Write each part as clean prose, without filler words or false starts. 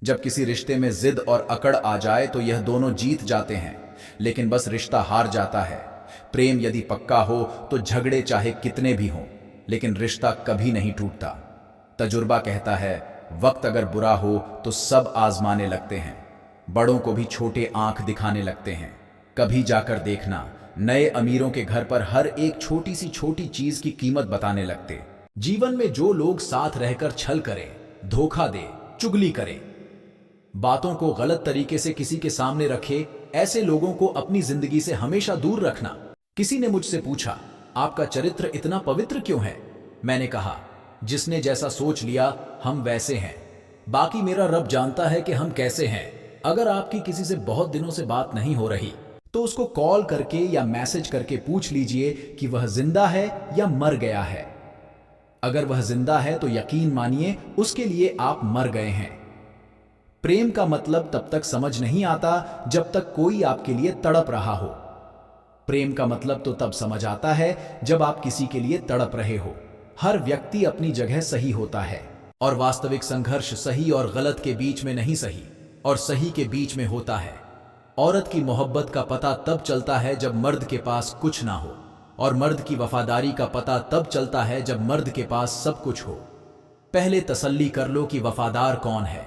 जब किसी रिश्ते में जिद और अकड़ आ जाए तो यह दोनों जीत जाते हैं, लेकिन बस रिश्ता हार जाता है। प्रेम यदि पक्का हो तो झगड़े चाहे कितने भी हों, लेकिन रिश्ता कभी नहीं टूटता। तजुर्बा कहता है, वक्त अगर बुरा हो तो सब आजमाने लगते हैं, बड़ों को भी छोटे आंख दिखाने लगते हैं। कभी जाकर देखना, नए अमीरों के घर पर हर एक छोटी सी छोटी चीज की कीमत बताने लगते। जीवन में जो लोग साथ रहकर छल करें, धोखा दे, चुगली करें, बातों को गलत तरीके से किसी के सामने रखे, ऐसे लोगों को अपनी जिंदगी से हमेशा दूर रखना। किसी ने मुझसे पूछा, आपका चरित्र इतना पवित्र क्यों है? मैंने कहा, जिसने जैसा सोच लिया हम वैसे हैं, बाकी मेरा रब जानता है कि हम कैसे हैं। अगर आपकी किसी से बहुत दिनों से बात नहीं हो रही तो उसको कॉल करके या मैसेज करके पूछ लीजिए कि वह जिंदा है या मर गया है। अगर वह जिंदा है तो यकीन मानिए उसके लिए आप मर गए हैं। प्रेम का मतलब तब तक समझ नहीं आता जब तक कोई आपके लिए तड़प रहा हो। प्रेम का मतलब तो तब समझ आता है जब आप किसी के लिए तड़प रहे हो। हर व्यक्ति अपनी जगह सही होता है और वास्तविक संघर्ष सही और गलत के बीच में नहीं, सही और सही के बीच में होता है। औरत की मोहब्बत का पता तब चलता है जब मर्द के पास कुछ ना हो, और मर्द की वफादारी का पता तब चलता है जब मर्द के पास सब कुछ हो। पहले तसल्ली कर लो कि वफादार कौन है,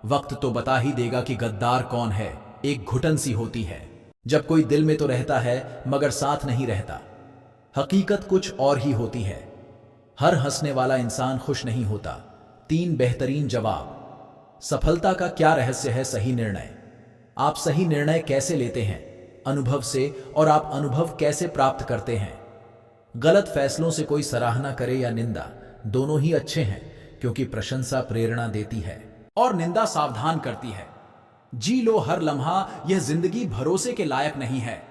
वक्त तो बता ही देगा कि गद्दार कौन है। एक घुटन सी होती है जब कोई दिल में तो रहता है मगर साथ नहीं रहता। हकीकत कुछ और ही होती है। हर हंसने वाला इंसान खुश नहीं होता। 3 बेहतरीन जवाब। सफलता का क्या रहस्य है? सही निर्णय। आप सही निर्णय कैसे लेते हैं? अनुभव से। और आप अनुभव कैसे प्राप्त करते हैं? गलत फैसलों से कोई सराहना करे या निंदा, दोनों ही अच्छे हैं, क्योंकि प्रशंसा प्रेरणा देती है और निंदा सावधान करती है। जी लो हर लम्हा, यह जिंदगी भरोसे के लायक नहीं है।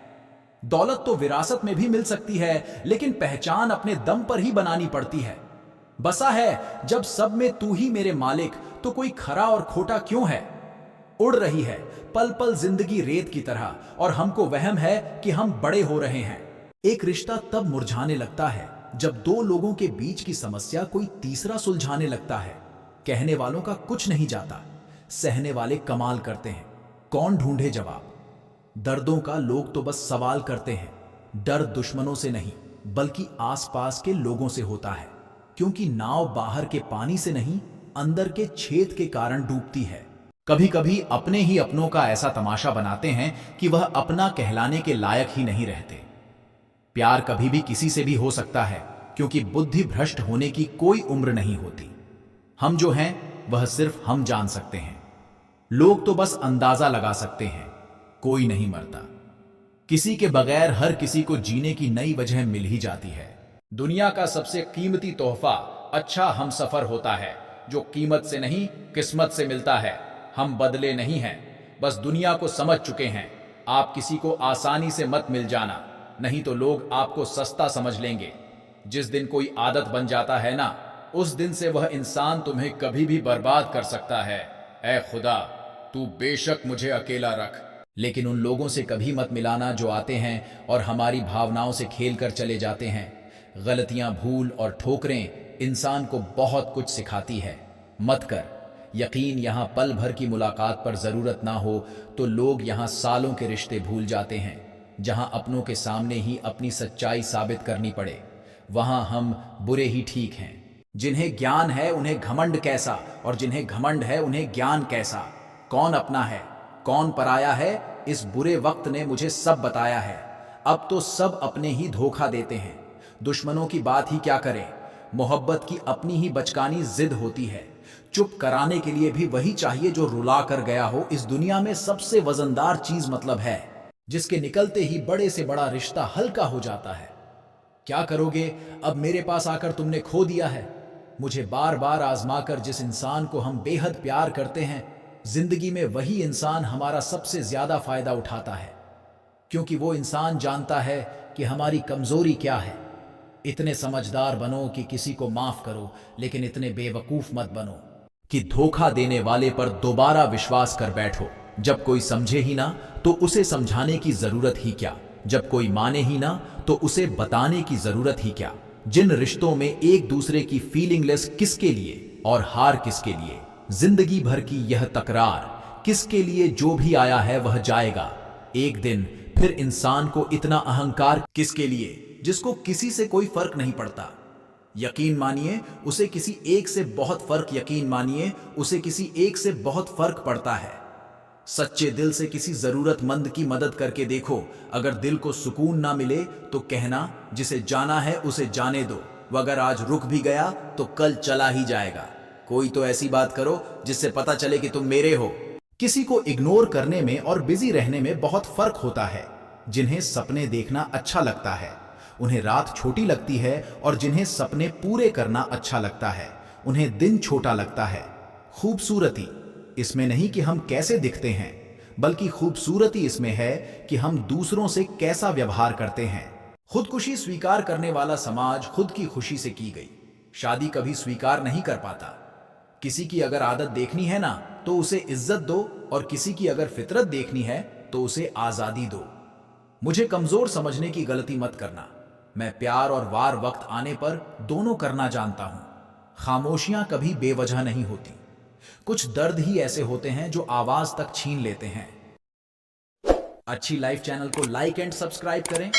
दौलत तो विरासत में भी मिल सकती है, लेकिन पहचान अपने दम पर ही बनानी पड़ती है। बसा है जब सब में तू ही मेरे मालिक, तो कोई खरा और खोटा क्यों है? उड़ रही है पल पल जिंदगी रेत की तरह, और हमको वहम है कि हम बड़े हो रहे हैं। एक रिश्ता तब मुरझाने लगता है जब 2 लोगों के बीच की समस्या कोई तीसरा सुलझाने लगता है। कहने वालों का कुछ नहीं जाता, सहने वाले कमाल करते हैं। कौन ढूंढे जवाब? दर्दों का लोग तो बस सवाल करते हैं। डर दुश्मनों से नहीं, बल्कि आसपास के लोगों से होता है, क्योंकि नाव बाहर के पानी से नहीं, अंदर के छेद के कारण डूबती है। कभी कभी अपने ही अपनों का ऐसा तमाशा बनाते हैं कि वह अपना कहलाने के लायक ही नहीं रहते। प्यार कभी भी किसी से भी हो सकता है, क्योंकि बुद्धि भ्रष्ट होने की कोई उम्र नहीं होती। हम जो हैं वह सिर्फ हम जान सकते हैं। लोग तो बस अंदाजा लगा सकते हैं। कोई नहीं मरता। किसी के बगैर हर किसी को जीने की नई वजह मिल ही जाती है। दुनिया का सबसे कीमती तोहफा अच्छा हमसफर होता है, जो कीमत से नहीं किस्मत से मिलता है। हम बदले नहीं हैं, बस दुनिया को समझ चुके हैं। आप किसी को आसानी से मत मिल जाना, नहीं तो लोग आपको सस्ता समझ लेंगे। जिस दिन कोई आदत बन जाता है ना, उस दिन से वह इंसान तुम्हें कभी भी बर्बाद कर सकता है। ऐ खुदा, तू बेशक मुझे अकेला रख, लेकिन उन लोगों से कभी मत मिलाना जो आते हैं और हमारी भावनाओं से खेल कर चले जाते हैं। गलतियां, भूल और ठोकरें इंसान को बहुत कुछ सिखाती है। मत कर। यकीन यहाँ पल भर की मुलाकात पर जरूरत ना हो तो लोग यहाँ सालों के रिश्ते भूल जाते हैं। जहाँ अपनों के सामने ही अपनी सच्चाई साबित करनी पड़े, वहाँ हम बुरे ही ठीक हैं। जिन्हें ज्ञान है उन्हें घमंड कैसा, और जिन्हें घमंड है उन्हें ज्ञान कैसा। कौन अपना है कौन पराया है, इस बुरे वक्त ने मुझे सब बताया है। अब तो सब अपने ही धोखा देते हैं। दुश्मनों की बात ही क्या करें, मोहब्बत की अपनी ही बचकानी जिद होती है। चुप कराने के लिए भी वही चाहिए जो रुला कर गया हो। इस दुनिया में सबसे वजनदार चीज मतलब है, जिसके निकलते ही बड़े से बड़ा रिश्ता हल्का हो जाता है। क्या करोगे अब मेरे पास आकर तुमने खो दिया है। मुझे बार बार आजमा कर जिस इंसान को हम बेहद प्यार करते हैं, जिंदगी में वही इंसान हमारा सबसे ज्यादा फायदा उठाता है, क्योंकि वो इंसान जानता है कि हमारी कमजोरी क्या है। इतने समझदार बनो कि किसी को माफ करो, लेकिन इतने बेवकूफ मत बनो कि धोखा देने वाले पर दोबारा विश्वास कर बैठो। जब कोई समझे ही ना तो उसे समझाने की जरूरत ही क्या। जब कोई माने ही ना तो उसे बताने की जरूरत ही क्या। जिन रिश्तों में एक दूसरे की फीलिंगलेस किसके लिए और हार किसके लिए, जिंदगी भर की यह तकरार, किसके लिए जो भी आया है वह जाएगा एक दिन। फिर इंसान को इतना अहंकार किसके लिए, जिसको किसी से कोई फर्क नहीं पड़ता। यकीन मानिए उसे किसी एक से बहुत फर्क, यकीन मानिए उसे किसी एक से बहुत फर्क पड़ता है। सच्चे दिल से किसी जरूरतमंद की मदद करके देखो, अगर दिल को सुकून ना मिले तो कहना जिसे जाना है उसे जाने दो, वह अगर आज रुक भी गया तो कल चला ही जाएगा। कोई तो ऐसी बात करो जिससे पता चले कि तुम मेरे हो। किसी को इग्नोर करने में और बिजी रहने में बहुत फर्क होता है। जिन्हें सपने देखना अच्छा लगता है उन्हें रात छोटी लगती है, और जिन्हें सपने पूरे करना अच्छा लगता है उन्हें दिन छोटा लगता है। खूबसूरती इसमें नहीं कि हम कैसे दिखते हैं, बल्कि खूबसूरती इसमें है कि हम दूसरों से कैसा व्यवहार करते हैं। खुदकुशी स्वीकार करने वाला समाज खुद की खुशी से की गई शादी कभी स्वीकार नहीं कर पाता। किसी की अगर आदत देखनी है ना तो उसे इज्जत दो, और किसी की अगर फितरत देखनी है तो उसे आजादी दो। मुझे कमजोर समझने की गलती मत करना, मैं प्यार और वार वक्त आने पर दोनों करना जानता हूं। खामोशियां कभी बेवजह नहीं होती, कुछ दर्द ही ऐसे होते हैं जो आवाज तक छीन लेते हैं। अच्छी लाइफ चैनल को लाइक एंड सब्सक्राइब करें।